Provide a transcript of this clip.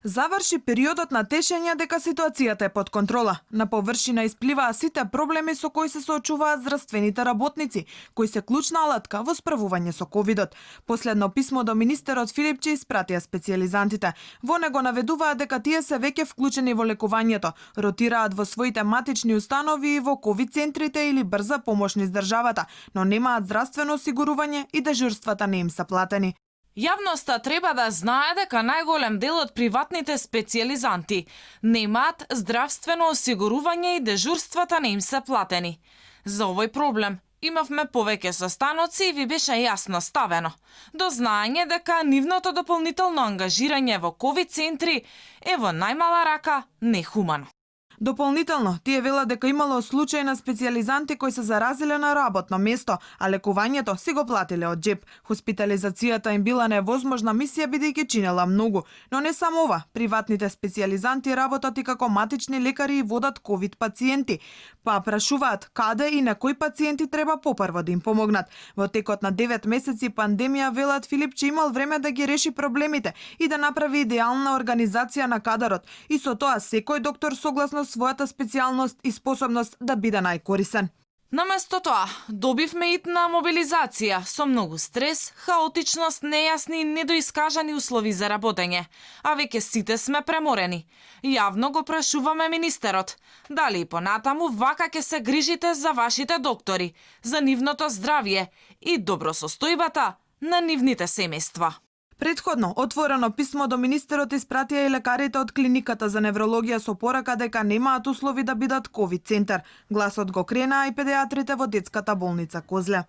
Заврши периодот на тешење дека ситуацијата е под контрола. На површина испливаа сите проблеми со кои се соочуваат здравствените работници, кои се клучна алатка во справување со ковидот. Последно писмо до министерот Филипчи испратија специјализантите. Во него наведуваат дека тие се веќе вклучени во лекувањето, ротираат во своите матични установи и во ковид центрите или брза помош низ државата, но немаат здравствено осигурување и дежурствата не им се платени. Јавноста треба да знае дека најголем дел од приватните специјализанти немаат здравствено осигурување и дежурствата не им се платени. За овој проблем имавме повеќе состаноци и ви беше јасно ставено до знаење дека нивното дополнително ангажирање во ковид центри е во најмала рака нехумано. Дополнително, тие велат дека имало случаи на специјализанти кои се заразиле на работно место, а лекувањето си го платиле од джеб. Хоспитализацијата им била невозможна мисија бидејќи чинела многу, но не само ова. Приватните специјализанти работат и како матични лекари и водат ковид пациенти, па прашуваат каде и на кои пациенти треба попрво да им помогнат. Во текот на 9 месеци пандемија велат Филипчи имал време да ги реши проблемите и да направи идеална организација на кадарот и со тоа секој доктор согласно својата специјалност и способност да биде најкорисен. Наместо тоа, добивме итна мобилизација со многу стрес, хаотичност, нејасни и недоискажани услови за работење, а веќе сите сме преморени. Јавно го прашуваме министерот, дали и понатаму вака ќе се грижите за вашите доктори, за нивното здравје и добросостојбата на нивните семејства. Претходно, отворено писмо до министерот испратија и лекарите од клиниката за неврологија со порака дека немаат услови да бидат ковид центар. Гласот го кренаа и педиатрите во детската болница Козле.